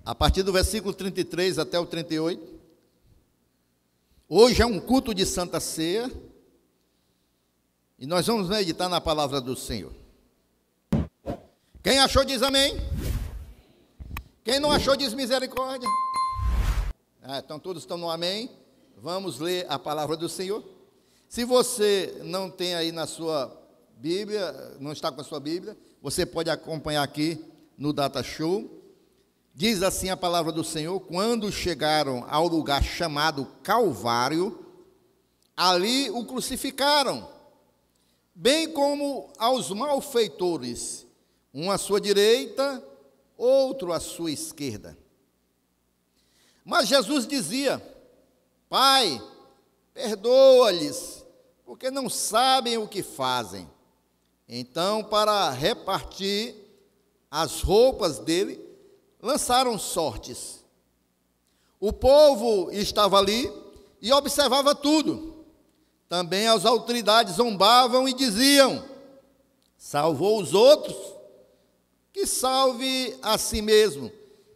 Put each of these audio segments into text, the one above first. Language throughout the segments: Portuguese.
a partir do versículo 33 até o 38. Hoje é um culto de Santa Ceia, e nós vamos meditar na palavra do Senhor. Quem achou diz amém. Quem não achou diz misericórdia. Então todos estão no amém. Vamos ler a palavra do Senhor. Se você não tem aí na sua Bíblia, não está com a sua Bíblia, você pode acompanhar aqui no Data Show. Diz assim a palavra do Senhor: quando chegaram ao lugar chamado Calvário, ali o crucificaram, bem como aos malfeitores, um à sua direita, outro à sua esquerda. Mas Jesus dizia: Pai, perdoa-lhes, porque não sabem o que fazem. Então, para repartir as roupas dele, lançaram sortes. O povo estava ali e observava tudo. Também as autoridades zombavam e diziam: salvou os outros, que salve a si mesmo,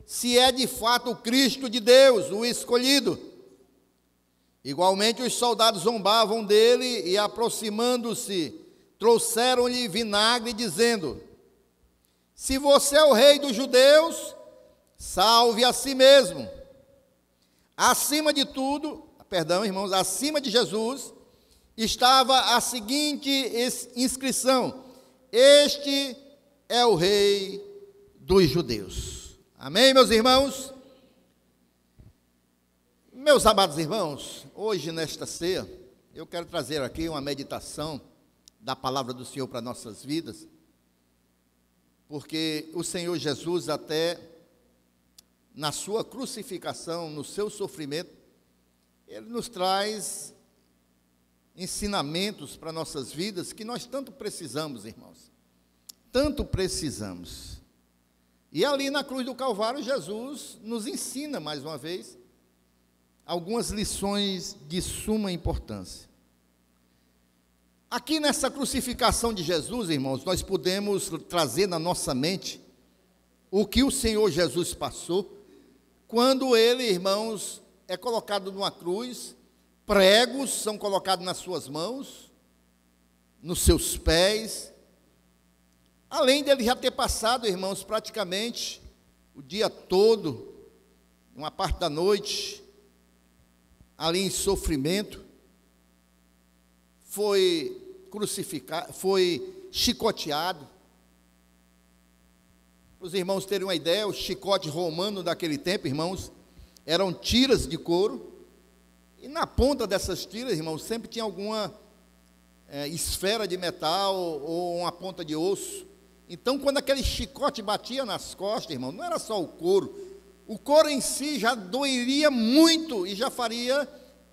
se é de fato o Cristo de Deus, o escolhido. Igualmente os soldados zombavam dele e, aproximando-se, trouxeram-lhe vinagre, dizendo: se você é o rei dos judeus, salve a si mesmo. Acima de tudo, irmãos, acima de Jesus, estava a seguinte inscrição: este é o rei dos judeus. Amém, meus irmãos? Meus amados irmãos, hoje nesta ceia, eu quero trazer aqui uma meditação da palavra do Senhor para nossas vidas, porque o Senhor Jesus, até na sua crucificação, no seu sofrimento, Ele nos traz ensinamentos para nossas vidas que nós tanto precisamos, irmãos. Tanto precisamos. E ali na cruz do Calvário, Jesus nos ensina, mais uma vez, algumas lições de suma importância. Aqui nessa crucificação de Jesus, irmãos, nós podemos trazer na nossa mente o que o Senhor Jesus passou, quando ele, irmãos, é colocado numa cruz, pregos são colocados nas suas mãos, nos seus pés, além dele já ter passado, irmãos, praticamente o dia todo, uma parte da noite, ali em sofrimento, foi crucificado, foi chicoteado. Para os irmãos terem uma ideia, o chicote romano daquele tempo, irmãos, eram tiras de couro, e na ponta dessas tiras, irmãos, sempre tinha alguma esfera de metal ou uma ponta de osso. Então, quando aquele chicote batia nas costas, irmão, não era só o couro em si já doeria muito e já faria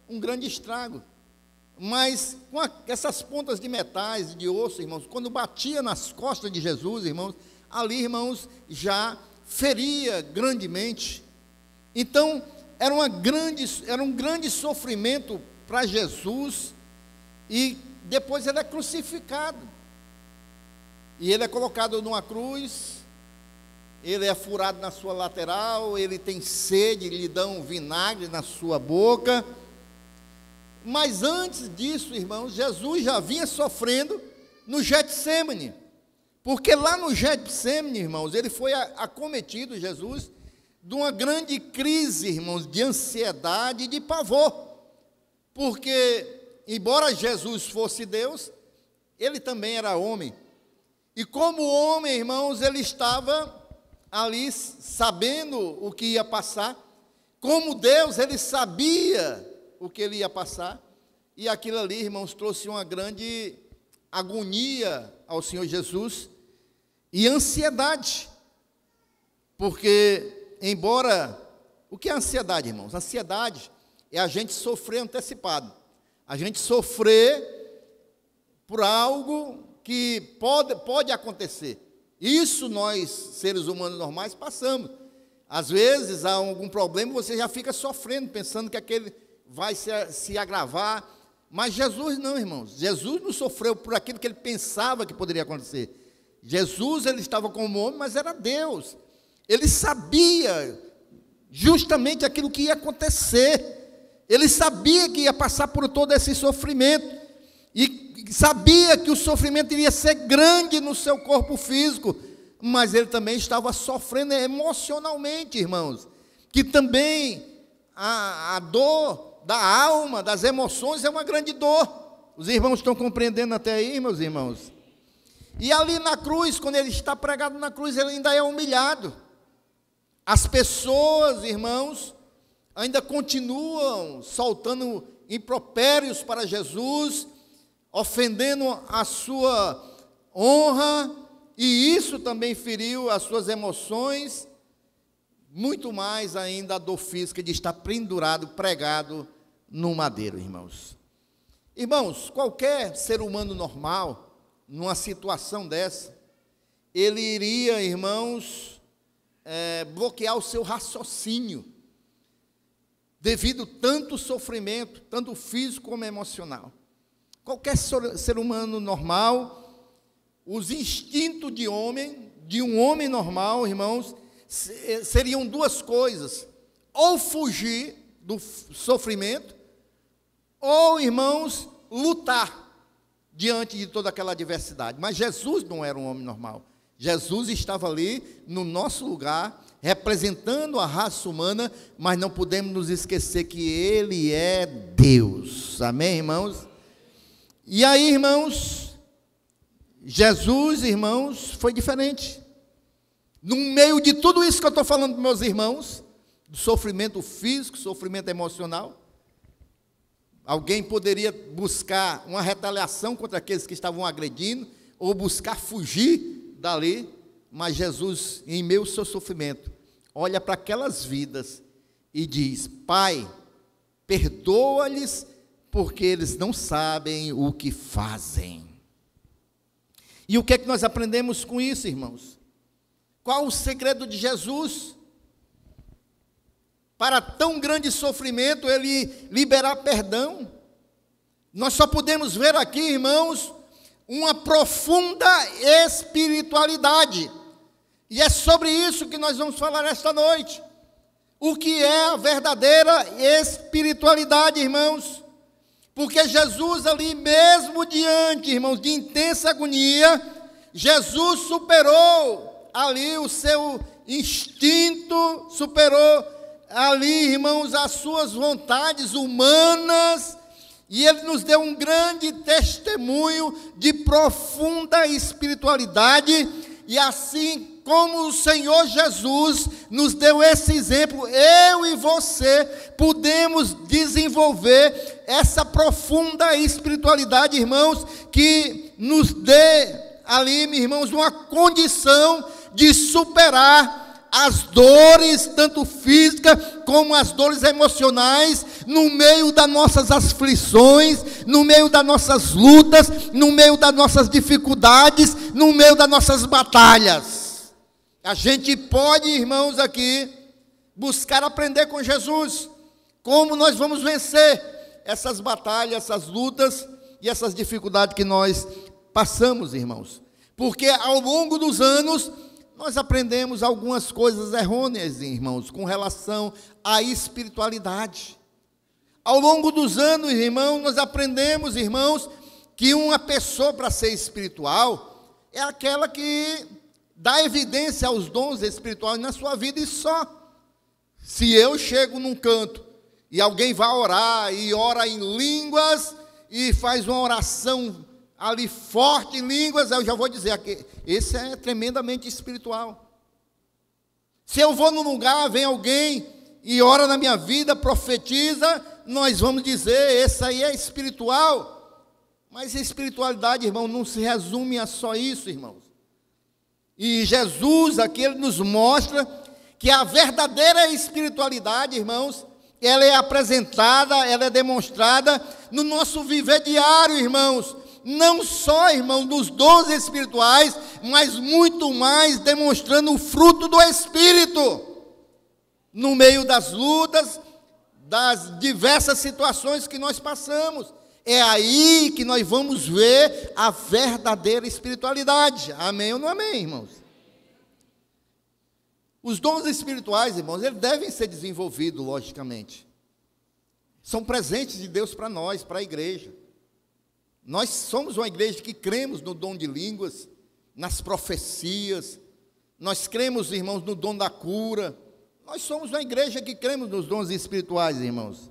um grande estrago. Mas com essas pontas de metais, de osso, irmãos, quando batia nas costas de Jesus, irmãos, ali, irmãos, já feria grandemente. Então, era um grande sofrimento para Jesus, e depois ele é crucificado. E ele é colocado numa cruz, ele é furado na sua lateral, ele tem sede, lhe dão vinagre na sua boca. Mas antes disso, irmãos, Jesus já vinha sofrendo no Getsêmani, porque lá no Getsêmani, irmãos, ele foi acometido, Jesus, de uma grande crise, irmãos, de ansiedade e de pavor, porque, embora Jesus fosse Deus, ele também era homem, e como homem, irmãos, ele estava ali sabendo o que ia passar. Como Deus, ele sabia o que ele ia passar, e aquilo ali, irmãos, trouxe uma grande agonia ao Senhor Jesus e ansiedade, porque embora, o que é ansiedade, irmãos? Ansiedade é a gente sofrer antecipado, a gente sofrer por algo que pode acontecer. Isso nós, seres humanos normais, passamos. Às vezes há algum problema, você já fica sofrendo, pensando que aquele vai se agravar. Mas Jesus não, irmãos. Jesus não sofreu por aquilo que ele pensava que poderia acontecer. Jesus, ele estava como homem, mas era Deus. Ele sabia justamente aquilo que ia acontecer. Ele sabia que ia passar por todo esse sofrimento, e sabia que o sofrimento iria ser grande no seu corpo físico, mas ele também estava sofrendo emocionalmente, irmãos, que também a dor da alma, das emoções, é uma grande dor. Os irmãos estão compreendendo até aí, meus irmãos? E ali na cruz, quando ele está pregado na cruz, ele ainda é humilhado. As pessoas, irmãos, ainda continuam soltando impropérios para Jesus, ofendendo a sua honra, e isso também feriu as suas emoções, muito mais ainda a dor física de estar pendurado, pregado no madeiro, irmãos. Irmãos, qualquer ser humano normal, numa situação dessa, ele iria, irmãos, bloquear o seu raciocínio, devido tanto sofrimento, tanto físico como emocional. Qualquer ser humano normal, os instintos de um homem normal, irmãos, seriam duas coisas: ou fugir do sofrimento, ou, irmãos, lutar diante de toda aquela adversidade. Mas Jesus não era um homem normal. Jesus estava ali no nosso lugar, representando a raça humana, mas não podemos nos esquecer que Ele é Deus. Amém, irmãos? E aí, irmãos, Jesus, irmãos, foi diferente. No meio de tudo isso que eu estou falando para meus irmãos, do sofrimento físico, sofrimento emocional, alguém poderia buscar uma retaliação contra aqueles que estavam agredindo, ou buscar fugir dali, mas Jesus, em meio ao seu sofrimento, olha para aquelas vidas e diz: Pai, perdoa-lhes, porque eles não sabem o que fazem. E o que é que nós aprendemos com isso, irmãos? Qual o segredo de Jesus para tão grande sofrimento, ele liberar perdão? Nós só podemos ver aqui, irmãos, uma profunda espiritualidade. E é sobre isso que nós vamos falar esta noite. O que é a verdadeira espiritualidade, irmãos? Porque Jesus ali, mesmo diante, irmãos, de intensa agonia, Jesus superou ali o seu instinto, superou ali, irmãos, as suas vontades humanas, e Ele nos deu um grande testemunho de profunda espiritualidade, e assim como o Senhor Jesus nos deu esse exemplo, eu e você podemos desenvolver essa profunda espiritualidade, irmãos, que nos dê ali, irmãos, uma condição de superar as dores, tanto físicas como as dores emocionais, no meio das nossas aflições, no meio das nossas lutas, no meio das nossas dificuldades, no meio das nossas batalhas. A gente pode, irmãos, aqui, buscar aprender com Jesus, como nós vamos vencer essas batalhas, essas lutas e essas dificuldades que nós passamos, irmãos. Porque ao longo dos anos, nós aprendemos algumas coisas errôneas, irmãos, com relação à espiritualidade. Ao longo dos anos, irmãos, nós aprendemos, irmãos, que uma pessoa, para ser espiritual, é aquela que dá evidência aos dons espirituais na sua vida e só. Se eu chego num canto e alguém vai orar e ora em línguas e faz uma oração ali forte em línguas, eu já vou dizer que esse é tremendamente espiritual. Se eu vou num lugar, vem alguém e ora na minha vida, profetiza, nós vamos dizer, esse aí é espiritual. Mas a espiritualidade, irmão, não se resume a só isso, irmãos. E Jesus aqui, ele nos mostra que a verdadeira espiritualidade, irmãos, ela é apresentada, ela é demonstrada no nosso viver diário, irmãos. Não só, irmão, dos dons espirituais, mas muito mais demonstrando o fruto do Espírito, no meio das lutas, das diversas situações que nós passamos. É aí que nós vamos ver a verdadeira espiritualidade. Amém ou não amém, irmãos? Os dons espirituais, irmãos, eles devem ser desenvolvidos, logicamente. São presentes de Deus para nós, para a igreja. Nós somos uma igreja que cremos no dom de línguas, nas profecias. Nós cremos, irmãos, no dom da cura. Nós somos uma igreja que cremos nos dons espirituais, irmãos.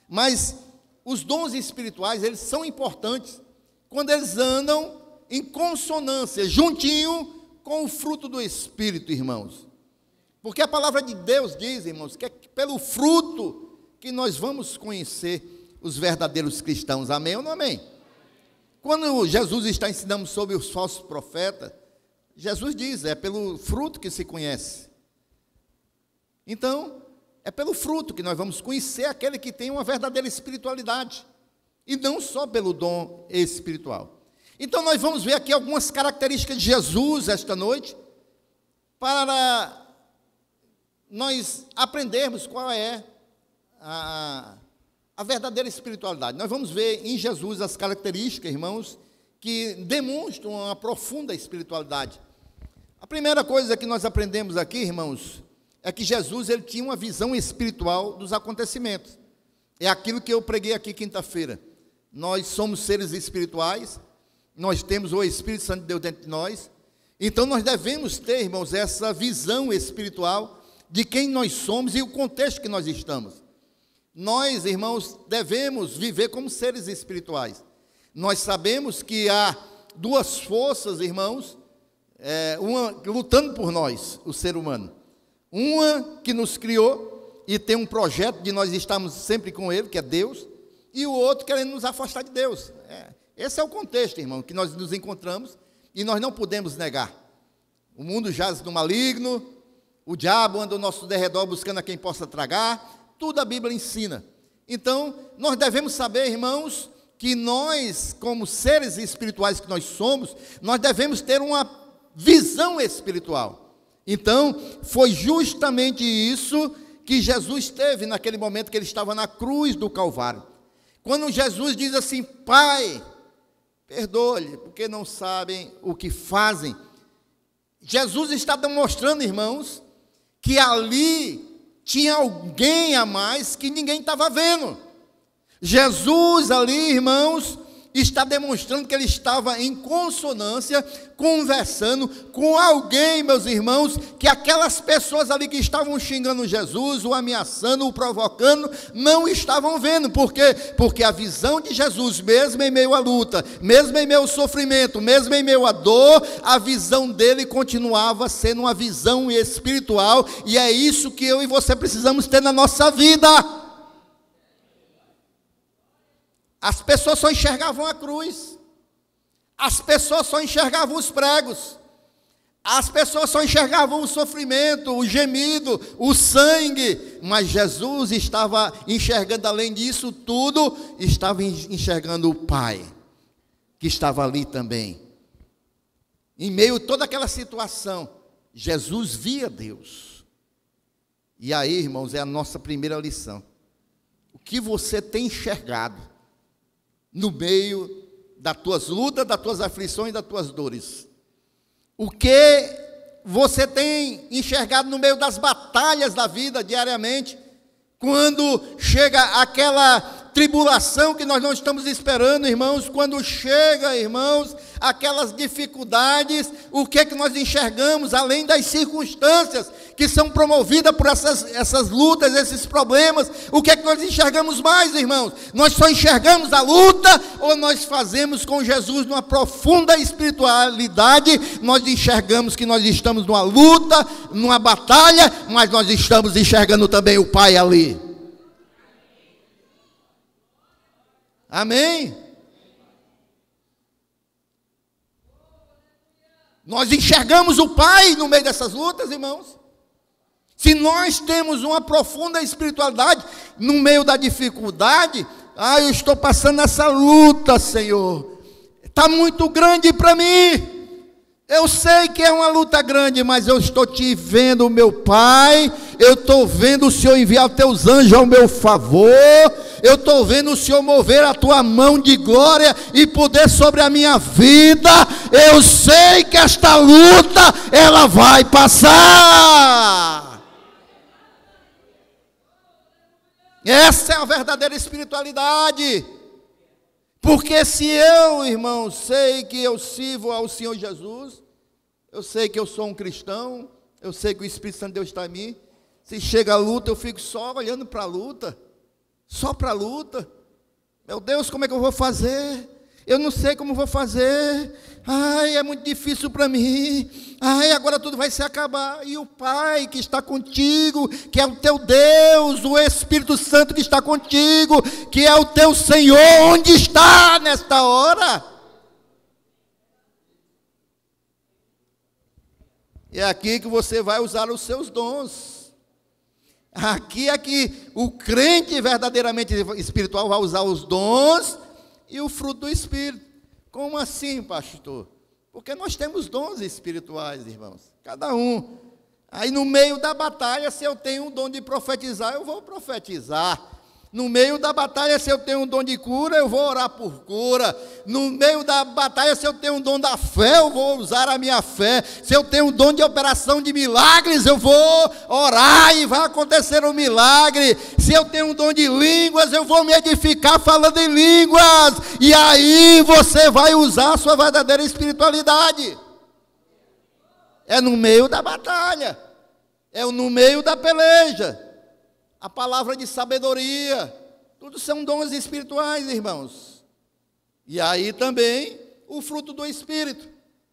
Mas os dons espirituais, eles são importantes quando eles andam em consonância, juntinho com o fruto do Espírito, irmãos. Porque a palavra de Deus diz, irmãos, que é pelo fruto que nós vamos conhecer os verdadeiros cristãos. Amém ou não amém? Quando Jesus está ensinando sobre os falsos profetas, Jesus diz, é pelo fruto que se conhece. Então, é pelo fruto que nós vamos conhecer aquele que tem uma verdadeira espiritualidade, e não só pelo dom espiritual. Então, nós vamos ver aqui algumas características de Jesus esta noite, para nós aprendermos qual é a verdadeira espiritualidade. Nós vamos ver em Jesus as características, irmãos, que demonstram uma profunda espiritualidade. A primeira coisa que nós aprendemos aqui, irmãos, é que Jesus ele tinha uma visão espiritual dos acontecimentos. É aquilo que eu preguei aqui quinta-feira. Nós somos seres espirituais, nós temos o Espírito Santo de Deus dentro de nós, então nós devemos ter, irmãos, essa visão espiritual de quem nós somos e o contexto que nós estamos. Nós, irmãos, devemos viver como seres espirituais. Nós sabemos que há duas forças, irmãos, uma lutando por nós, o ser humano. Uma que nos criou e tem um projeto de nós estarmos sempre com Ele, que é Deus, e o outro querendo nos afastar de Deus. Esse é o contexto, irmão, que nós nos encontramos e nós não podemos negar. O mundo jaz no maligno, o diabo anda ao nosso derredor buscando a quem possa tragar. Tudo a Bíblia ensina. Então, nós devemos saber, irmãos, que nós, como seres espirituais que nós somos, nós devemos ter uma visão espiritual. Então, foi justamente isso que Jesus teve naquele momento que ele estava na cruz do Calvário. Quando Jesus diz assim, Pai, perdoe-lhe, porque não sabem o que fazem. Jesus está demonstrando, irmãos, que ali tinha alguém a mais que ninguém estava vendo. Jesus ali, irmãos, está demonstrando que ele estava em consonância, conversando com alguém, meus irmãos, que aquelas pessoas ali que estavam xingando Jesus, o ameaçando, o provocando, não estavam vendo. Por quê? Porque a visão de Jesus, mesmo em meio à luta, mesmo em meio ao sofrimento, mesmo em meio à dor, a visão dele continuava sendo uma visão espiritual, e é isso que eu e você precisamos ter na nossa vida. As pessoas só enxergavam a cruz, as pessoas só enxergavam os pregos, as pessoas só enxergavam o sofrimento, o gemido, o sangue, mas Jesus estava enxergando, além disso tudo, estava enxergando o Pai, que estava ali também. Em meio a toda aquela situação, Jesus via Deus. E aí, irmãos, é a nossa primeira lição. O que você tem enxergado no meio das tuas lutas, das tuas aflições, das tuas dores? O que você tem enxergado no meio das batalhas da vida diariamente, quando chega aquela tribulação que nós não estamos esperando, irmãos, quando chega, irmãos, aquelas dificuldades, o que é que nós enxergamos, além das circunstâncias que são promovidas por essas lutas, esses problemas, o que é que nós enxergamos mais, irmãos? Nós só enxergamos a luta, ou nós fazemos com Jesus numa profunda espiritualidade, nós enxergamos que nós estamos numa luta, numa batalha, mas nós estamos enxergando também o Pai ali. Amém? Nós enxergamos o Pai no meio dessas lutas, irmãos. Se nós temos uma profunda espiritualidade no meio da dificuldade, eu estou passando essa luta, Senhor, está muito grande para mim. Eu sei que é uma luta grande, mas eu estou te vendo, meu Pai. Eu estou vendo o Senhor enviar os teus anjos ao meu favor. Eu estou vendo o Senhor mover a tua mão de glória e poder sobre a minha vida. eu sei que esta luta, ela vai passar. Essa é a verdadeira espiritualidade. Porque se eu, irmão, sei que eu sirvo ao Senhor Jesus, eu sei que eu sou um cristão, eu sei que o Espírito Santo de Deus está em mim, se chega a luta, eu fico só olhando para a luta, só para a luta. Meu Deus, como é que eu vou fazer? Eu não sei como vou fazer. Ai, é muito difícil para mim. Ai, agora tudo vai se acabar. E o Pai que está contigo, que é o teu Deus, o Espírito Santo que está contigo, que é o teu Senhor, onde está nesta hora? É aqui que você vai usar os seus dons. Aqui é que o crente verdadeiramente espiritual vai usar os dons e o fruto do Espírito. Como assim, pastor? Porque nós temos dons espirituais, irmãos, cada um. Aí no meio da batalha, se eu tenho o dom de profetizar, eu vou profetizar. No meio da batalha, se eu tenho um dom de cura, eu vou orar por cura. No meio da batalha, se eu tenho um dom da fé, eu vou usar a minha fé. Se eu tenho um dom de operação de milagres, eu vou orar e vai acontecer um milagre. Se eu tenho um dom de línguas, eu vou me edificar falando em línguas. E aí você vai usar a sua verdadeira espiritualidade. É no meio da batalha. É no meio da peleja. A palavra de sabedoria, tudo são dons espirituais, irmãos. E aí também o fruto do Espírito,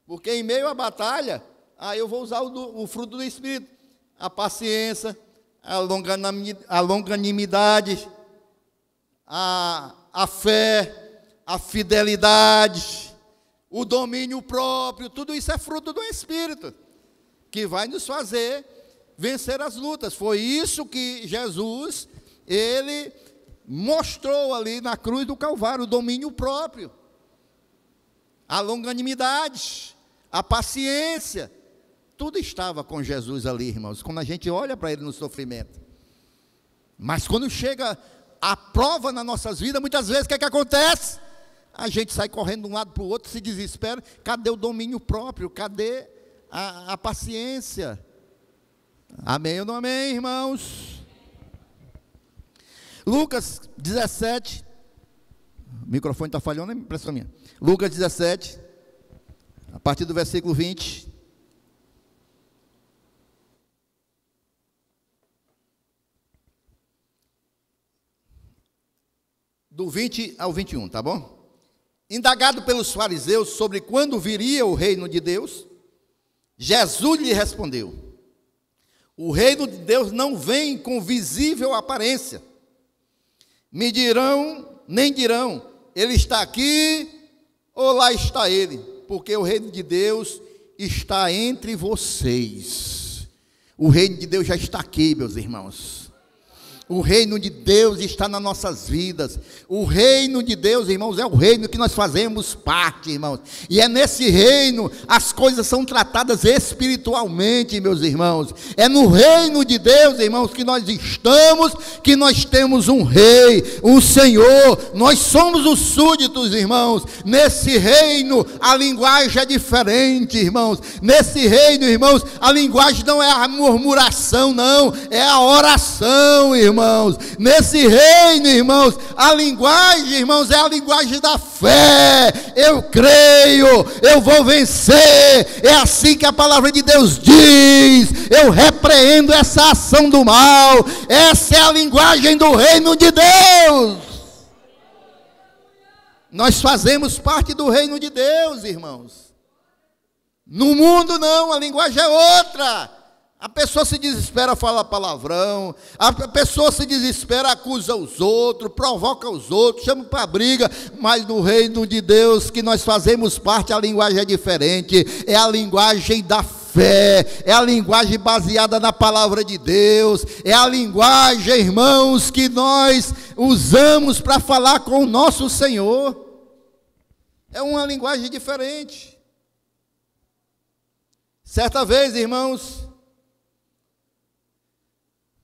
porque em meio à batalha, aí eu vou usar o fruto do Espírito, a paciência, a longanimidade, a fé, a fidelidade, o domínio próprio, tudo isso é fruto do Espírito, que vai nos fazer vencer as lutas. Foi isso que Jesus, ele mostrou ali na cruz do Calvário, o domínio próprio, a longanimidade, a paciência, tudo estava com Jesus ali, irmãos, quando a gente olha para ele no sofrimento. Mas quando chega a prova nas nossas vidas, muitas vezes o que é que acontece? A gente sai correndo de um lado para o outro, se desespera. Cadê o domínio próprio? Cadê a paciência? Amém ou não amém, irmãos? Lucas 17, o microfone está falhando, é impressão minha. Lucas 17, a partir do versículo 20. Do 20 ao 21, tá bom? Indagado pelos fariseus sobre quando viria o reino de Deus, Jesus lhe respondeu: o reino de Deus não vem com visível aparência. Me dirão, nem dirão, ele está aqui ou lá está ele, porque o reino de Deus está entre vocês. O reino de Deus já está aqui, meus irmãos. O reino de Deus está nas nossas vidas. O reino de Deus, irmãos, é o reino que nós fazemos parte, irmãos. E é nesse reino as coisas são tratadas espiritualmente, meus irmãos. É no reino de Deus, irmãos, que nós estamos, que nós temos um rei, um Senhor. Nós somos os súditos, irmãos. Nesse reino a linguagem é diferente, irmãos. Nesse reino, irmãos, a linguagem não é a murmuração, não. É a oração, irmãos. Nesse reino, irmãos, a linguagem, irmãos, é a linguagem da fé. Eu creio, eu vou vencer. É assim que a palavra de Deus diz. Eu repreendo essa ação do mal. Essa é a linguagem do reino de Deus. Nós fazemos parte do reino de Deus, irmãos. No mundo não, a linguagem é outra. A pessoa se desespera, fala palavrão. A pessoa se desespera, acusa os outros, provoca os outros, chama para briga. Mas no reino de Deus, que nós fazemos parte, a linguagem é diferente. É a linguagem da fé, é a linguagem baseada na palavra de Deus. É a linguagem, irmãos, que nós usamos para falar com o nosso Senhor. É uma linguagem diferente. Certa vez, irmãos,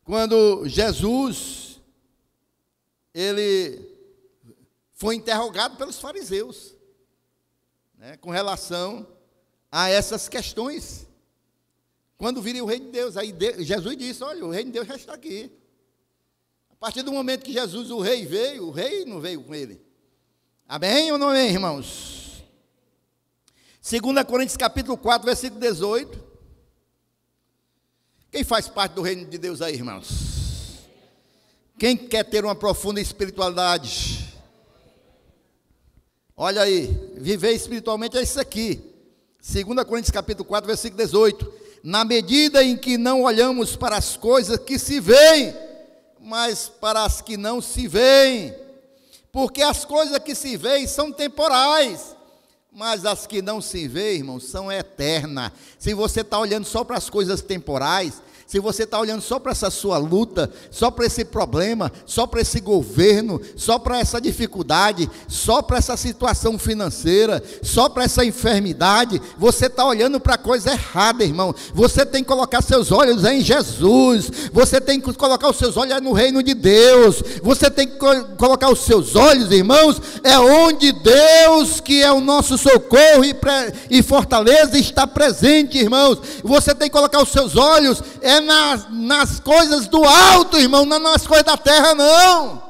quando Jesus, ele foi interrogado pelos fariseus, né, com relação a essas questões. Quando viria o reino de Deus, aí Jesus disse, olha, o reino de Deus já está aqui. A partir do momento que Jesus, o rei, veio, o rei não veio com ele. Amém ou não amém, irmãos? 2 Coríntios capítulo 4, versículo 18. Quem faz parte do reino de Deus aí, irmãos? Quem quer ter uma profunda espiritualidade? Olha aí, viver espiritualmente é isso aqui. 2 Coríntios capítulo 4, versículo 18. Na medida em que não olhamos para as coisas que se veem, mas para as que não se veem. Porque as coisas que se veem são temporais, mas as que não se veem, irmãos, são eternas. Se você está olhando só para as coisas temporais, se você está olhando só para essa sua luta, só para esse problema, só para esse governo, só para essa dificuldade, só para essa situação financeira, só para essa enfermidade, você está olhando para a coisa errada, irmão. Você tem que colocar seus olhos em Jesus, você tem que colocar os seus olhos no reino de Deus, você tem que colocar os seus olhos, irmãos, é onde Deus, que é o nosso socorro e fortaleza, está presente, irmãos. Você tem que colocar os seus olhos nas coisas do alto, irmão, não nas coisas da terra, não.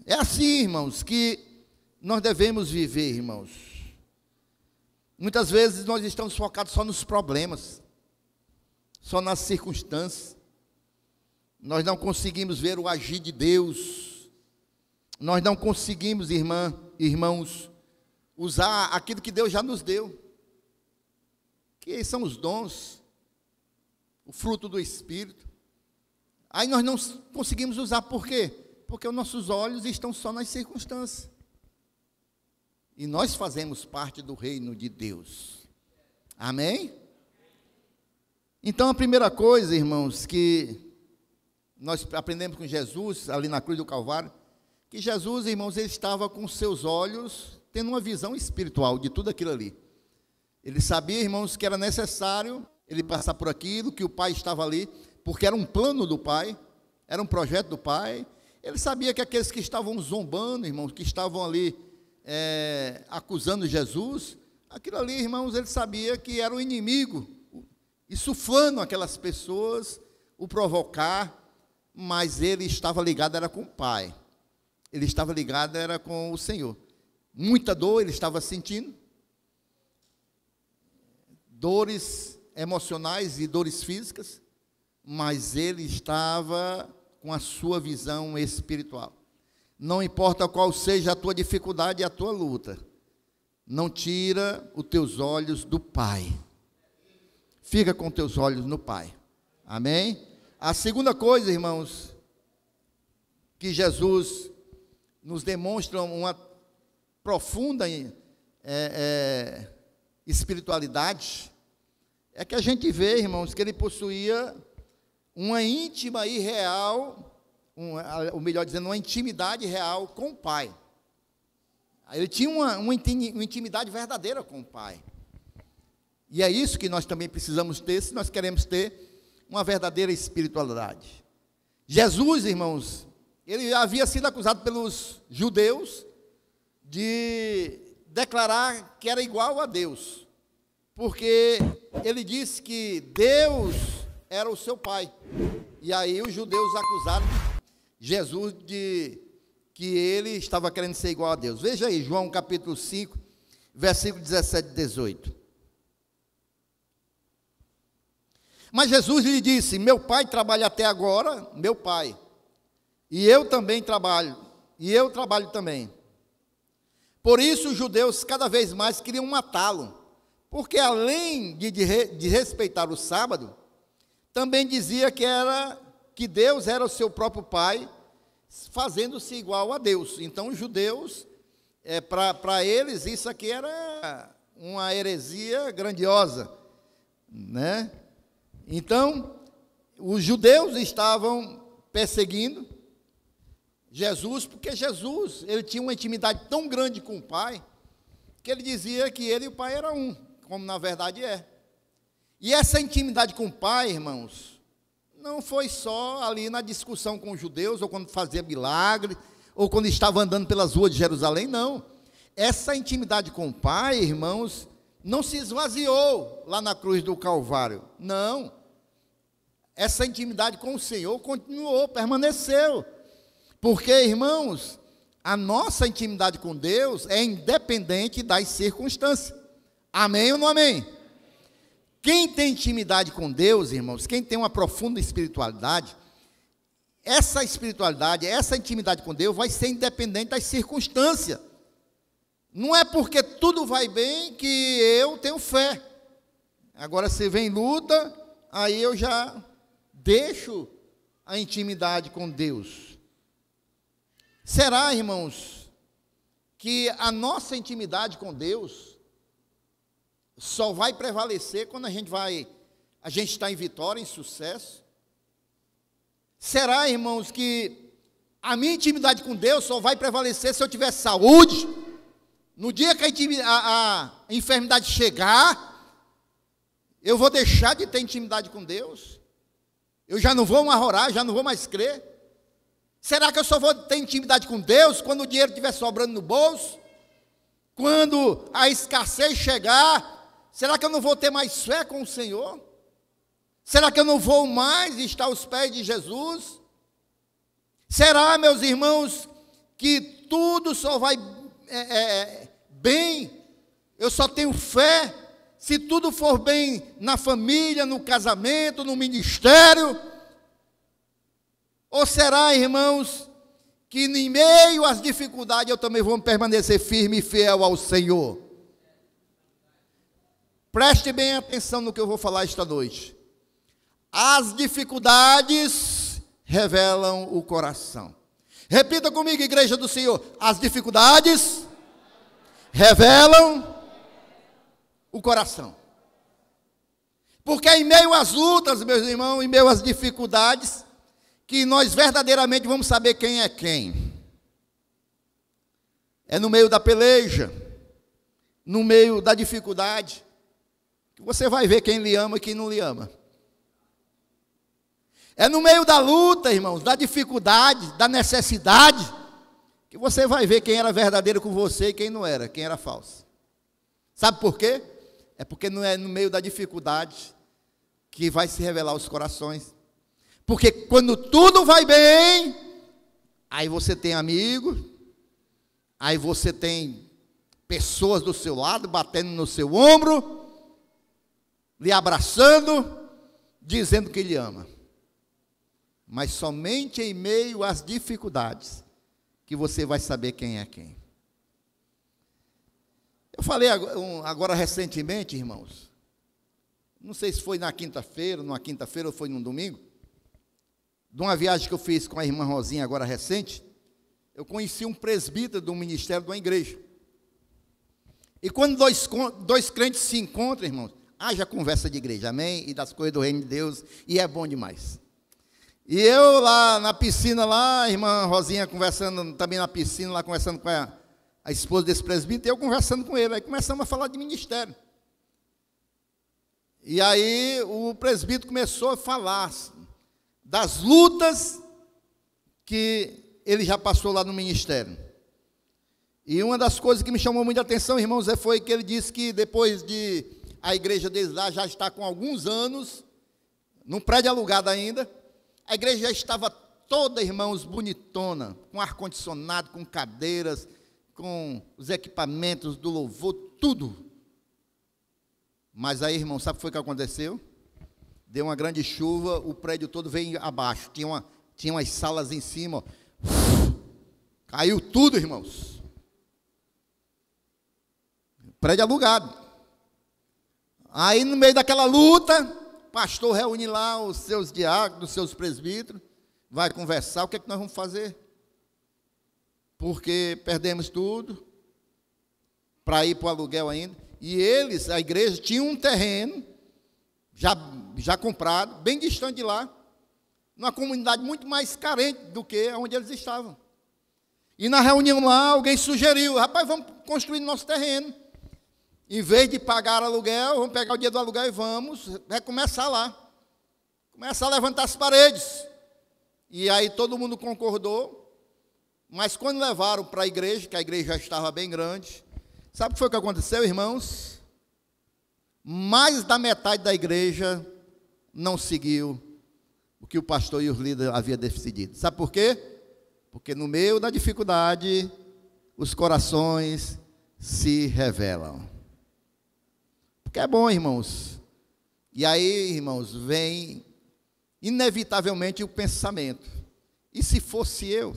É assim, irmãos, que nós devemos viver, irmãos. Muitas vezes nós estamos focados só nos problemas, só nas circunstâncias. Nós não conseguimos ver o agir de Deus. Nós não conseguimos, irmãos, usar aquilo que Deus já nos deu, que são os dons, o fruto do Espírito. Aí nós não conseguimos usar, por quê? Porque os nossos olhos estão só nas circunstâncias. E nós fazemos parte do reino de Deus. Amém? Então a primeira coisa, irmãos, que nós aprendemos com Jesus, ali na cruz do Calvário, que Jesus, irmãos, ele estava com seus olhos, tendo uma visão espiritual de tudo aquilo ali. Ele sabia, irmãos, que era necessário ele passar por aquilo, que o Pai estava ali, porque era um plano do Pai, era um projeto do Pai. Ele sabia que aqueles que estavam zombando, irmãos, que estavam ali acusando Jesus, aquilo ali, irmãos, ele sabia que era o inimigo, insuflando aquelas pessoas, o provocar, mas ele estava ligado, era com o Pai. Ele estava ligado, era com o Senhor. Muita dor ele estava sentindo, dores emocionais e dores físicas, mas ele estava com a sua visão espiritual. Não importa qual seja a tua dificuldade e a tua luta, não tira os teus olhos do Pai. Fica com teus olhos no Pai. Amém? A segunda coisa, irmãos, que Jesus nos demonstra uma profunda espiritualidade, é que a gente vê, irmãos, que ele possuía uma íntima e real, ou melhor dizendo, uma intimidade real com o Pai. Ele tinha uma intimidade verdadeira com o Pai. E é isso que nós também precisamos ter, se nós queremos ter uma verdadeira espiritualidade. Jesus, irmãos, ele havia sido acusado pelos judeus de declarar que era igual a Deus, porque ele disse que Deus era o seu Pai. E aí os judeus acusaram Jesus de que ele estava querendo ser igual a Deus. Veja aí, João capítulo 5, versículo 17 e 18. Mas Jesus lhe disse: meu Pai trabalha até agora, meu Pai, e eu também trabalho, e eu trabalho também. Por isso os judeus cada vez mais queriam matá-lo, porque além de respeitar o sábado, também dizia que Deus era o seu próprio Pai, fazendo-se igual a Deus. Então os judeus, para eles, isso aqui era uma heresia grandiosa, né? Então, os judeus estavam perseguindo Jesus, porque Jesus, ele tinha uma intimidade tão grande com o Pai, que ele dizia que ele e o Pai eram um, como na verdade é. E essa intimidade com o Pai, irmãos, não foi só ali na discussão com os judeus, ou quando fazia milagre, ou quando estava andando pelas ruas de Jerusalém, não. essa intimidade com o Pai, irmãos, não se esvaziou lá na cruz do Calvário. Não. Essa intimidade com o Senhor continuou, permaneceu. Porque, irmãos, a nossa intimidade com Deus é independente das circunstâncias. Amém ou não amém? Quem tem intimidade com Deus, irmãos, quem tem uma profunda espiritualidade, essa espiritualidade, essa intimidade com Deus vai ser independente das circunstâncias. Não é porque tudo vai bem que eu tenho fé. Agora, se vem luta, aí eu já deixo a intimidade com Deus. Será, irmãos, que a nossa intimidade com Deus só vai prevalecer quando a gente está em vitória, em sucesso? Será, irmãos, que a minha intimidade com Deus só vai prevalecer se eu tiver saúde? No dia que a enfermidade chegar, eu vou deixar de ter intimidade com Deus? Eu já não vou mais orar, já não vou mais crer? Será que eu só vou ter intimidade com Deus quando o dinheiro estiver sobrando no bolso? Quando a escassez chegar, será que eu não vou ter mais fé com o Senhor? Será que eu não vou mais estar aos pés de Jesus? Será, meus irmãos, que tudo só vai bem, eu só tenho fé se tudo for bem na família, no casamento, no ministério? Ou será, irmãos, que em meio às dificuldades eu também vou permanecer firme e fiel ao Senhor? Preste bem atenção no que eu vou falar esta noite. As dificuldades revelam o coração. Repita comigo, igreja do Senhor. As dificuldades revelam o coração. Porque é em meio às lutas, meus irmãos, em meio às dificuldades, que nós verdadeiramente vamos saber quem é quem. É no meio da peleja, no meio da dificuldade, que você vai ver quem lhe ama e quem não lhe ama. É no meio da luta, irmãos, da dificuldade, da necessidade, que você vai ver quem era verdadeiro com você e quem não era, quem era falso. Sabe por quê? É porque não é no meio da dificuldade que vai se revelar os corações. Porque quando tudo vai bem, aí você tem amigo, aí você tem pessoas do seu lado, batendo no seu ombro, lhe abraçando, dizendo que lhe ama. Mas somente em meio às dificuldades que você vai saber quem é quem. Eu falei agora recentemente, irmãos, não sei se foi numa quinta-feira ou foi num domingo, de uma viagem que eu fiz com a irmã Rosinha agora recente, eu conheci um presbítero do ministério de uma igreja. E quando dois crentes se encontram, irmãos, haja conversa de igreja, amém? E das coisas do reino de Deus, e é bom demais. E eu lá na piscina, lá, a irmã Rosinha conversando também na piscina, lá conversando com a esposa desse presbítero, e eu conversando com ele, aí começamos a falar de ministério. E aí o presbítero começou a falar das lutas que ele já passou lá no ministério. E uma das coisas que me chamou muita atenção, irmãos, foi que ele disse que depois de a igreja deles lá já está com alguns anos, num prédio alugado ainda, a igreja já estava toda, irmãos, bonitona, com ar-condicionado, com cadeiras, com os equipamentos do louvor, tudo. Mas aí, irmão, sabe o que foi que aconteceu? Deu uma grande chuva, o prédio todo veio abaixo, tinha umas salas em cima, ó. Caiu tudo, irmãos. Prédio alugado. Aí, no meio daquela luta, o pastor reúne lá os seus diáconos, os seus presbíteros, vai conversar, o que é que nós vamos fazer? Porque perdemos tudo, para ir para o aluguel ainda. E eles, a igreja, tinha um terreno, já comprado, bem distante de lá, numa comunidade muito mais carente do que onde eles estavam. E na reunião lá, alguém sugeriu, rapaz, vamos construir nosso terreno. Em vez de pagar aluguel, vamos pegar o dia do aluguel e vamos recomeçar lá. Começar a levantar as paredes. E aí todo mundo concordou. Mas quando levaram para a igreja, que a igreja já estava bem grande, Sabe o que foi que aconteceu, irmãos? Mais da metade da igreja não seguiu o que o pastor e os líderes haviam decidido. Sabe por quê? Porque no meio da dificuldade, os corações se revelam. Porque é bom, irmãos. E aí, irmãos, vem inevitavelmente o pensamento: e se fosse eu?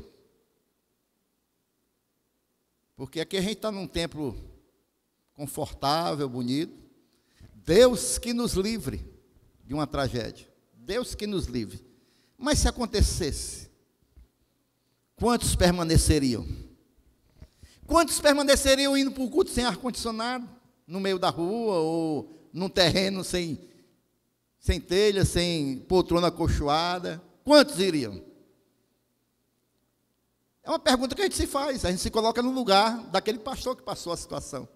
Porque aqui a gente está num templo confortável, bonito. Deus que nos livre de uma tragédia. Deus que nos livre. Mas se acontecesse, quantos permaneceriam? Quantos permaneceriam indo para o culto sem ar-condicionado, no meio da rua, ou num terreno sem telha, sem poltrona acolchoada? Quantos iriam? É uma pergunta que a gente se faz, a gente se coloca no lugar daquele pastor que passou a situação.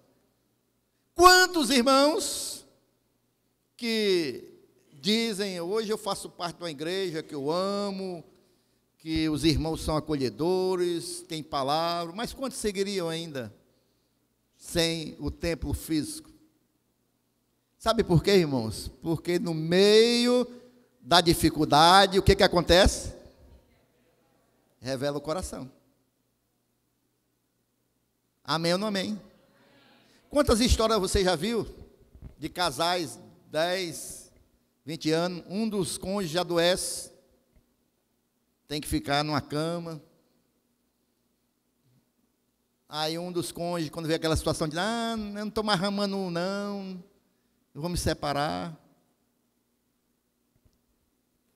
Quantos irmãos que dizem: hoje eu faço parte de uma igreja que eu amo, que os irmãos são acolhedores, têm palavra, mas quantos seguiriam ainda sem o templo físico? Sabe por quê, irmãos? Porque no meio da dificuldade, o que acontece? Revela o coração. Amém ou não amém? Quantas histórias você já viu de casais, 10, 20 anos, um dos cônjuges adoece, tem que ficar numa cama. Aí um dos cônjuges, quando vê aquela situação, diz: eu não estou mais amando, não, eu vou me separar.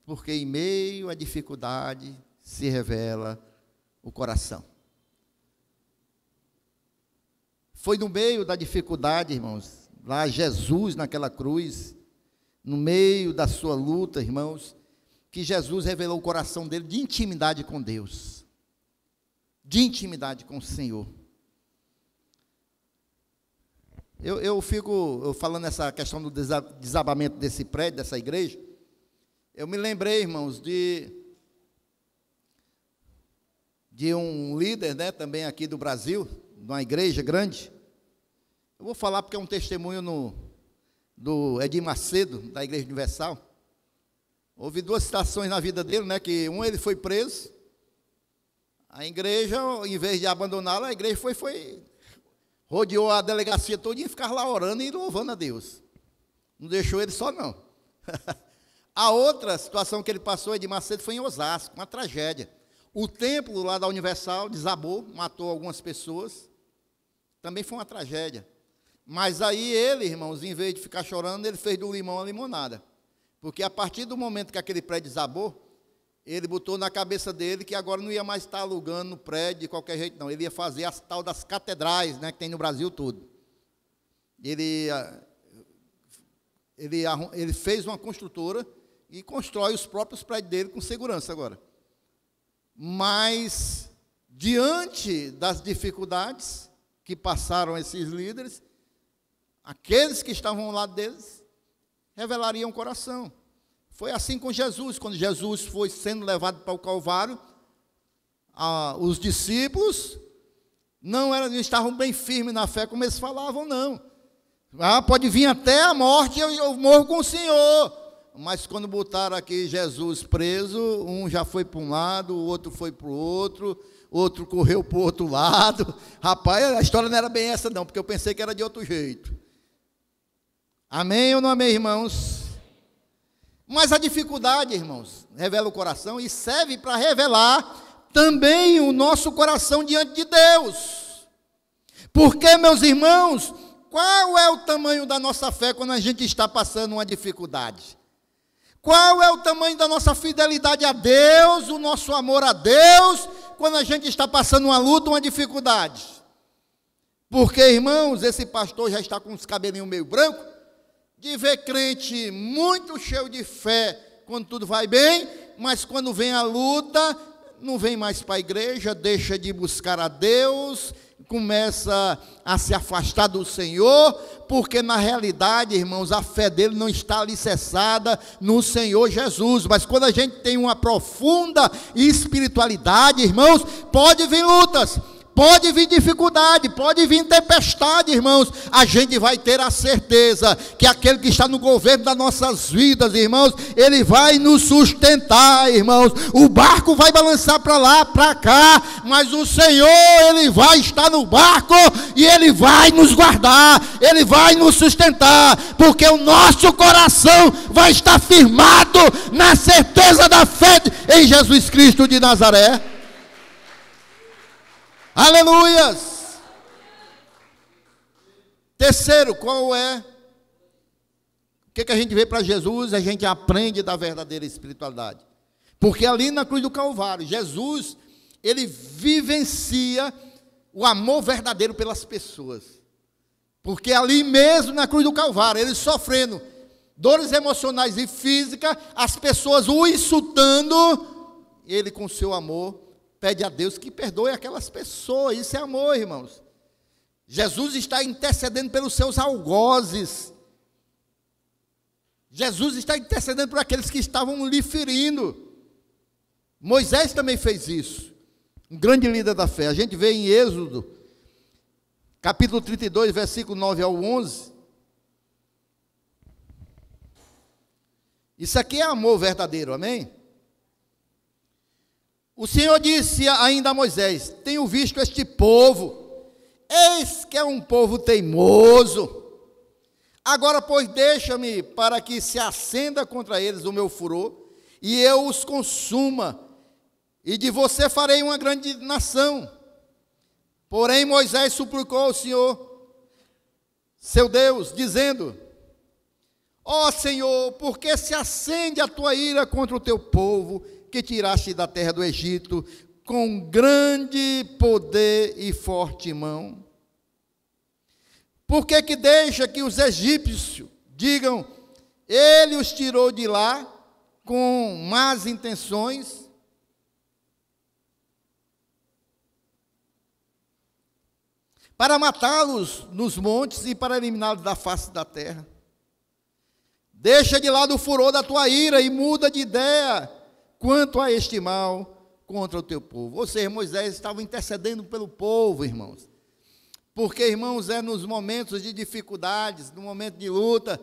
Porque em meio à dificuldade se revela o coração. Foi no meio da dificuldade, irmãos, lá Jesus naquela cruz, no meio da sua luta, irmãos, que Jesus revelou o coração dele de intimidade com Deus, de intimidade com o Senhor. Eu fico falando essa questão do desabamento desse prédio, dessa igreja. Eu me lembrei, irmãos, de um líder, né, também aqui do Brasil, de uma igreja grande. Eu vou falar porque é um testemunho do Edir Macedo, da Igreja Universal. Houve duas situações na vida dele, né, que ele foi preso. A igreja, em vez de abandoná-la, a igreja rodeou a delegacia toda e ficava lá orando e louvando a Deus. Não deixou ele só, não. A outra situação que ele passou, Edir Macedo, foi em Osasco, uma tragédia. O templo lá da Universal desabou, matou algumas pessoas. Também foi uma tragédia. Mas aí ele, irmãos, em vez de ficar chorando, ele fez do limão a limonada. Porque a partir do momento que aquele prédio desabou, ele botou na cabeça dele que agora não ia mais estar alugando o prédio de qualquer jeito, não. Ele ia fazer as tal das catedrais, né, que tem no Brasil todo. Ele fez uma construtora e constrói os próprios prédios dele com segurança agora. Mas, diante das dificuldades que passaram esses líderes, aqueles que estavam ao lado deles revelariam o coração. Foi assim com Jesus. Quando Jesus foi sendo levado para o Calvário, os discípulos não estavam bem firmes na fé como eles falavam, não. Pode vir até a morte, eu morro com o Senhor. Mas quando botaram aqui Jesus preso, um já foi para um lado, o outro foi para o outro correu para o outro lado. Rapaz, a história não era bem essa não, porque eu pensei que era de outro jeito. Amém ou não amém, irmãos? Mas a dificuldade, irmãos, revela o coração e serve para revelar também o nosso coração diante de Deus. Porque, meus irmãos, qual é o tamanho da nossa fé quando a gente está passando uma dificuldade? Qual é o tamanho da nossa fidelidade a Deus, o nosso amor a Deus, quando a gente está passando uma luta, uma dificuldade? Porque, irmãos, esse pastor já está com os cabelinhos meio brancos, de ver crente muito cheio de fé quando tudo vai bem, mas quando vem a luta, não vem mais para a igreja, deixa de buscar a Deus, começa a se afastar do Senhor, porque na realidade, irmãos, a fé dele não está alicerçada no Senhor Jesus. Mas quando a gente tem uma profunda espiritualidade, irmãos, pode vir lutas, pode vir dificuldade, pode vir tempestade, irmãos, a gente vai ter a certeza que aquele que está no governo das nossas vidas, irmãos, ele vai nos sustentar, irmãos. O barco vai balançar para lá, para cá, mas o Senhor, ele vai estar no barco e ele vai nos guardar, ele vai nos sustentar, porque o nosso coração vai estar firmado na certeza da fé em Jesus Cristo de Nazaré. Aleluias! Terceiro, qual é? O que a gente vê para Jesus? A gente aprende da verdadeira espiritualidade. Porque ali na cruz do Calvário, Jesus, ele vivencia o amor verdadeiro pelas pessoas. Porque ali mesmo na cruz do Calvário, ele sofrendo dores emocionais e físicas, as pessoas o insultando, ele com seu amor pede a Deus que perdoe aquelas pessoas. Isso é amor, irmãos. Jesus está intercedendo pelos seus algozes. Jesus está intercedendo por aqueles que estavam lhe ferindo. Moisés também fez isso. Um grande líder da fé. A gente vê em Êxodo, capítulo 32, versículo 9 ao 11. Isso aqui é amor verdadeiro, amém? O Senhor disse ainda a Moisés: tenho visto este povo, eis que é um povo teimoso. Agora, pois, deixa-me para que se acenda contra eles o meu furor, e eu os consuma, e de você farei uma grande nação. Porém, Moisés suplicou ao Senhor, seu Deus, dizendo: ó Senhor, por que se acende a tua ira contra o teu povo, que tiraste da terra do Egito, com grande poder e forte mão? Por que que deixa que os egípcios digam, ele os tirou de lá com más intenções? Para matá-los nos montes e para eliminá-los da face da terra. Deixa de lado o furor da tua ira e muda de ideia quanto a este mal contra o teu povo. Ou seja, Moisés estava intercedendo pelo povo, irmãos. Porque, irmãos, é nos momentos de dificuldades, no momento de luta,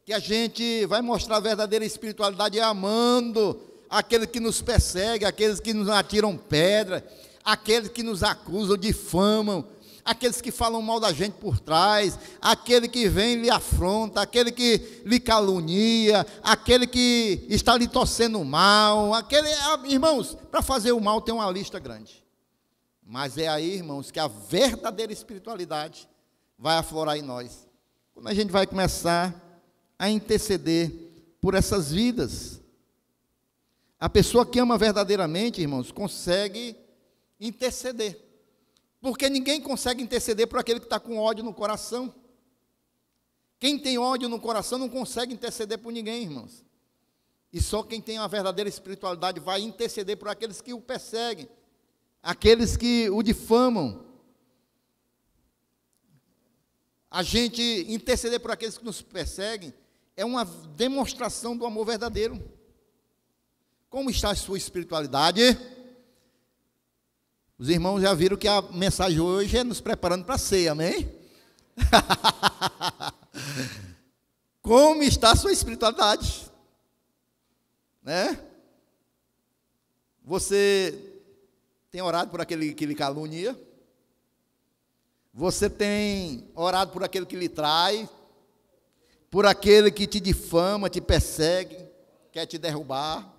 que a gente vai mostrar a verdadeira espiritualidade, amando aqueles que nos perseguem, aqueles que nos atiram pedra, aqueles que nos acusam, difamam, aqueles que falam mal da gente por trás, aquele que vem e lhe afronta, aquele que lhe calunia, aquele que está lhe torcendo mal, irmãos, para fazer o mal tem uma lista grande. Mas é aí, irmãos, que a verdadeira espiritualidade vai aflorar em nós. Quando a gente vai começar a interceder por essas vidas. A pessoa que ama verdadeiramente, irmãos, consegue interceder. Porque ninguém consegue interceder por aquele que está com ódio no coração. Quem tem ódio no coração não consegue interceder por ninguém, irmãos. E só quem tem uma verdadeira espiritualidade vai interceder por aqueles que o perseguem, aqueles que o difamam. A gente interceder por aqueles que nos perseguem é uma demonstração do amor verdadeiro. Como está a sua espiritualidade? Os irmãos já viram que a mensagem hoje é nos preparando para a ceia, amém? Como está a sua espiritualidade? Né? Você tem orado por aquele que lhe calunia? Você tem orado por aquele que lhe trai? Por aquele que te difama, te persegue, quer te derrubar?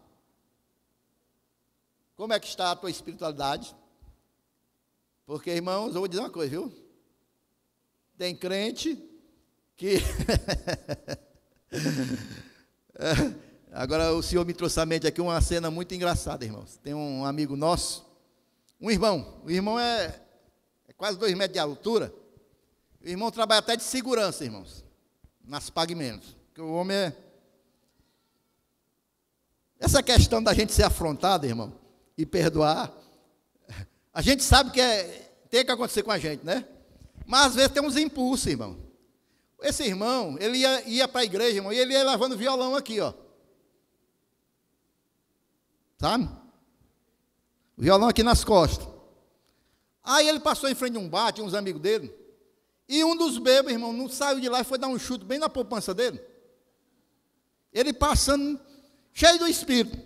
Como é que está a tua espiritualidade? Porque, irmãos, eu vou dizer uma coisa, viu? Tem crente que... Agora o Senhor me trouxe à mente aqui uma cena muito engraçada, irmãos. Tem um amigo nosso, o irmão é quase 2 metros de altura. O irmão trabalha até de segurança, irmãos, nas Pagamentos. Porque o homem é... Essa questão da gente ser afrontado, irmão, e perdoar... A gente sabe que tem que acontecer com a gente, né? Mas às vezes tem uns impulsos, irmão. Esse irmão, ele ia para a igreja, irmão, e ele ia levando violão aqui, ó. Sabe? O violão aqui nas costas. Aí ele passou em frente a um bar, tinha uns amigos dele, e um dos bêbados, irmão, não saiu de lá e foi dar um chute bem na poupança dele. Ele passando, cheio do espírito.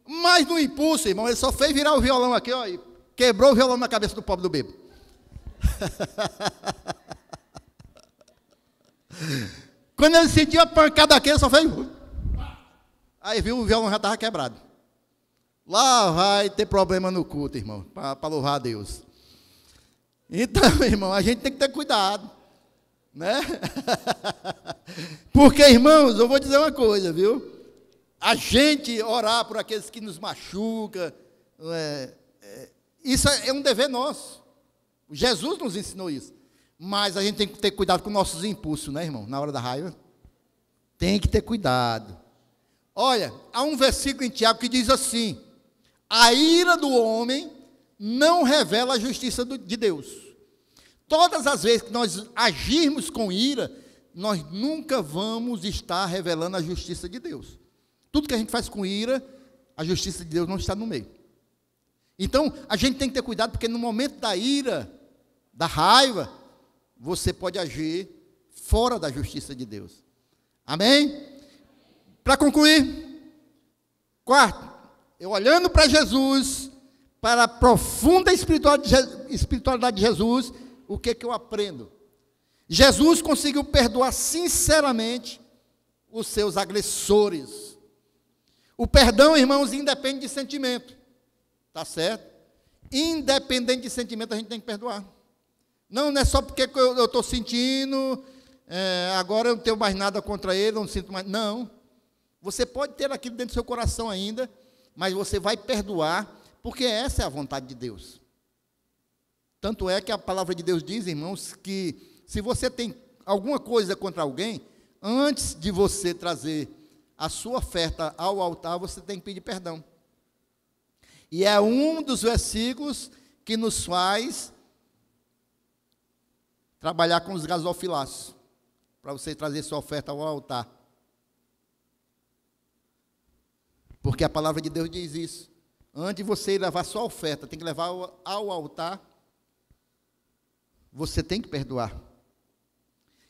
Mas no impulso, irmão, ele só fez virar o violão aqui, ó, e quebrou o violão na cabeça do pobre do bêbado. Quando ele sentiu a pancada daquele, só fez. Aí viu, o violão já estava quebrado. Lá vai ter problema no culto, irmão, para louvar a Deus. Então, irmão, a gente tem que ter cuidado, né? Porque, irmãos, eu vou dizer uma coisa, viu? A gente orar por aqueles que nos machucam, isso é um dever nosso. Jesus nos ensinou isso. Mas a gente tem que ter cuidado com nossos impulsos, né, irmão? Na hora da raiva. Tem que ter cuidado. Olha, há um versículo em Tiago que diz assim: a ira do homem não revela a justiça de Deus. Todas as vezes que nós agirmos com ira, nós nunca vamos estar revelando a justiça de Deus. Tudo que a gente faz com ira, a justiça de Deus não está no meio. Então, a gente tem que ter cuidado, porque no momento da ira, da raiva, você pode agir fora da justiça de Deus. Amém? Para concluir, quarto, eu olhando para Jesus, para a profunda espiritualidade de Jesus, o que eu aprendo? Jesus conseguiu perdoar sinceramente os seus agressores. O perdão, irmãos, independe de sentimento. Tá certo? Independente de sentimento, a gente tem que perdoar. Não é só porque eu estou sentindo, agora eu não tenho mais nada contra ele, não sinto mais. Não. Você pode ter aquilo dentro do seu coração ainda, mas você vai perdoar, porque essa é a vontade de Deus. Tanto é que a palavra de Deus diz, irmãos, que se você tem alguma coisa contra alguém, antes de você trazer a sua oferta ao altar, você tem que pedir perdão. E é um dos versículos que nos faz trabalhar com os gasofilaços, para você trazer sua oferta ao altar. Porque a palavra de Deus diz isso. Antes de você levar sua oferta, tem que levar ao altar, você tem que perdoar.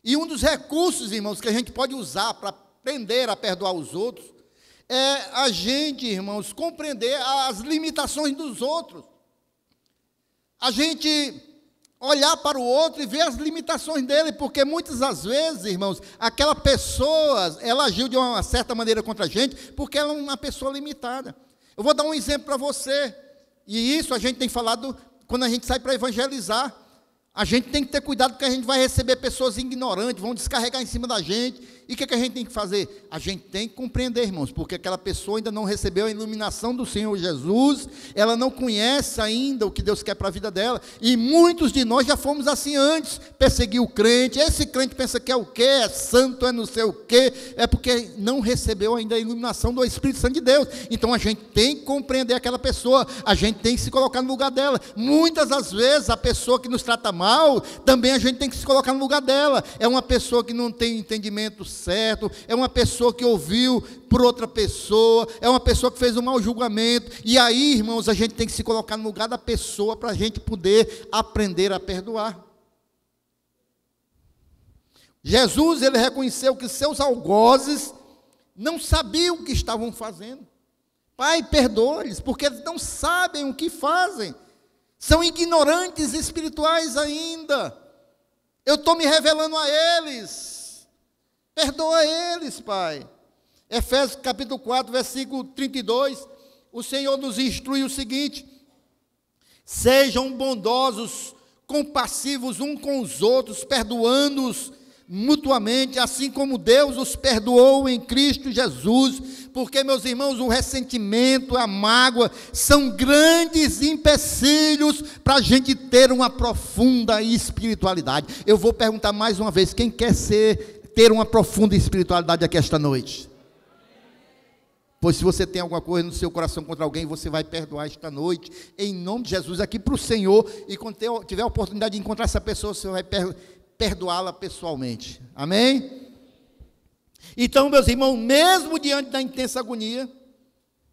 E um dos recursos, irmãos, que a gente pode usar para aprender a perdoar os outros, é a gente, irmãos, compreender as limitações dos outros. A gente olhar para o outro e ver as limitações dele, porque muitas das vezes, irmãos, aquela pessoa, ela agiu de uma certa maneira contra a gente, porque ela é uma pessoa limitada. Eu vou dar um exemplo para você, e isso a gente tem falado quando a gente sai para evangelizar. A gente tem que ter cuidado, porque a gente vai receber pessoas ignorantes, vão descarregar em cima da gente. E o que a gente tem que fazer? A gente tem que compreender, irmãos, porque aquela pessoa ainda não recebeu a iluminação do Senhor Jesus, ela não conhece ainda o que Deus quer para a vida dela, e muitos de nós já fomos assim antes, perseguir o crente. Esse crente pensa que é o quê? É santo, é não sei o quê, é porque não recebeu ainda a iluminação do Espírito Santo de Deus. Então a gente tem que compreender aquela pessoa, a gente tem que se colocar no lugar dela. Muitas das vezes a pessoa que nos trata mal, também a gente tem que se colocar no lugar dela. É uma pessoa que não tem entendimento certo, é uma pessoa que ouviu por outra pessoa, é uma pessoa que fez um mau julgamento, e aí, irmãos, a gente tem que se colocar no lugar da pessoa para a gente poder aprender a perdoar. Jesus, ele reconheceu que seus algozes não sabiam o que estavam fazendo. Pai, perdoa-lhes, porque eles não sabem o que fazem, são ignorantes espirituais ainda, eu estou me revelando a eles. Perdoa eles, Pai. Efésios capítulo 4, versículo 32, o Senhor nos instrui o seguinte: sejam bondosos, compassivos uns com os outros, perdoando-os mutuamente, assim como Deus os perdoou em Cristo Jesus. Porque, meus irmãos, o ressentimento, a mágoa, são grandes empecilhos para a gente ter uma profunda espiritualidade. Eu vou perguntar mais uma vez, quem quer ter uma profunda espiritualidade aqui esta noite? Pois se você tem alguma coisa no seu coração contra alguém, você vai perdoar esta noite, em nome de Jesus, aqui para o Senhor, e quando tiver a oportunidade de encontrar essa pessoa, você vai perdoá-la pessoalmente, amém? Então, meus irmãos, mesmo diante da intensa agonia,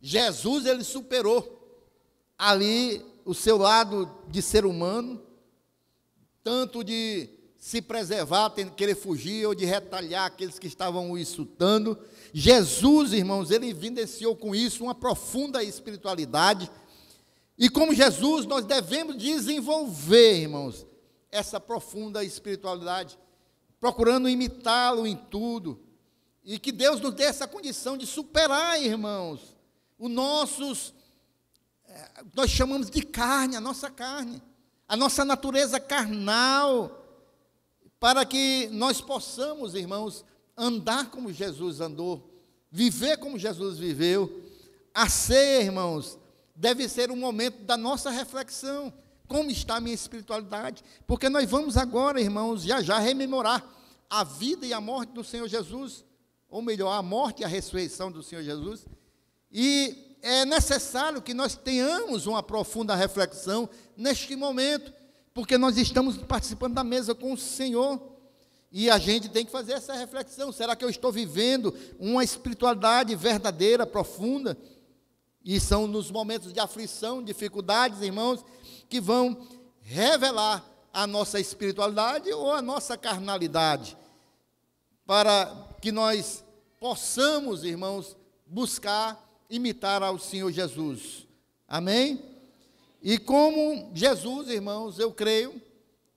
Jesus, ele superou ali o seu lado de ser humano, tanto de se preservar, querer fugir, ou de retalhar aqueles que estavam o insultando. Jesus, irmãos, ele evidenciou com isso uma profunda espiritualidade. E como Jesus, nós devemos desenvolver, irmãos, essa profunda espiritualidade, procurando imitá-lo em tudo. E que Deus nos dê essa condição de superar, irmãos, nós chamamos de carne, a nossa natureza carnal, para que nós possamos, irmãos, andar como Jesus andou, viver como Jesus viveu. A ceia, irmãos, deve ser um momento da nossa reflexão. Como está a minha espiritualidade? Porque nós vamos agora, irmãos, já rememorar a vida e a morte do Senhor Jesus, ou melhor, a morte e a ressurreição do Senhor Jesus. E é necessário que nós tenhamos uma profunda reflexão neste momento, porque nós estamos participando da mesa com o Senhor, e a gente tem que fazer essa reflexão. Será que eu estou vivendo uma espiritualidade verdadeira, profunda? E são nos momentos de aflição, dificuldades, irmãos, que vão revelar a nossa espiritualidade ou a nossa carnalidade, para que nós possamos, irmãos, buscar imitar ao Senhor Jesus. Amém? E como Jesus, irmãos, eu creio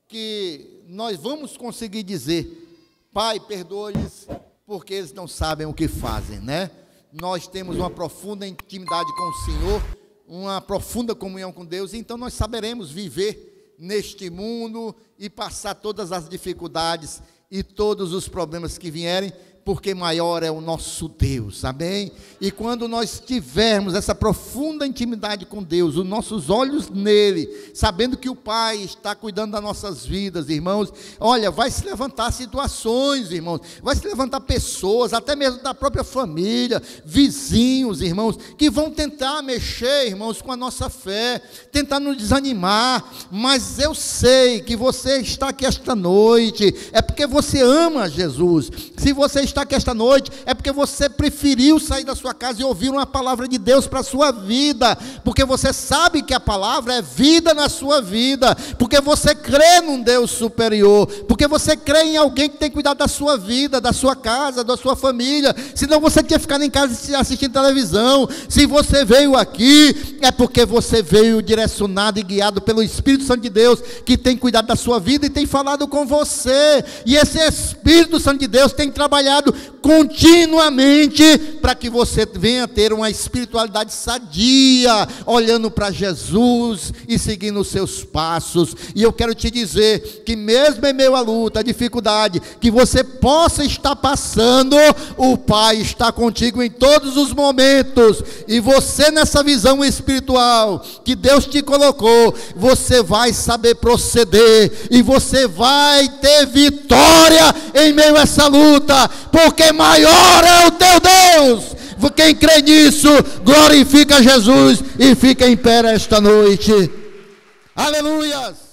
que nós vamos conseguir dizer: Pai, perdoa-lhes, porque eles não sabem o que fazem, né? Nós temos uma profunda intimidade com o Senhor, uma profunda comunhão com Deus, então nós saberemos viver neste mundo e passar todas as dificuldades e todos os problemas que vierem, porque maior é o nosso Deus, amém? E quando nós tivermos essa profunda intimidade com Deus, os nossos olhos nele, sabendo que o Pai está cuidando das nossas vidas, irmãos, olha, vai se levantar situações, irmãos, vai se levantar pessoas, até mesmo da própria família, vizinhos, irmãos, que vão tentar mexer, irmãos, com a nossa fé, tentar nos desanimar, mas eu sei que você está aqui esta noite, é porque você ama Jesus. Se você está aqui esta noite, é porque você preferiu sair da sua casa e ouvir uma palavra de Deus para a sua vida, porque você sabe que a palavra é vida na sua vida, porque você crê num Deus superior, porque você crê em alguém que tem cuidado da sua vida, da sua casa, da sua família. Senão você tinha ficado em casa assistindo televisão. Se você veio aqui, é porque você veio direcionado e guiado pelo Espírito Santo de Deus, que tem cuidado da sua vida e tem falado com você, e esse Espírito Santo de Deus tem trabalhado continuamente para que você venha ter uma espiritualidade sadia, olhando para Jesus e seguindo os seus passos. E eu quero te dizer que mesmo em meio à luta, à dificuldade que você possa estar passando, o Pai está contigo em todos os momentos, e você, nessa visão espiritual que Deus te colocou, você vai saber proceder, e você vai ter vitória em meio a essa luta, porque maior é o teu Deus. Quem crê nisso, glorifica Jesus e fica em pé esta noite. Aleluias!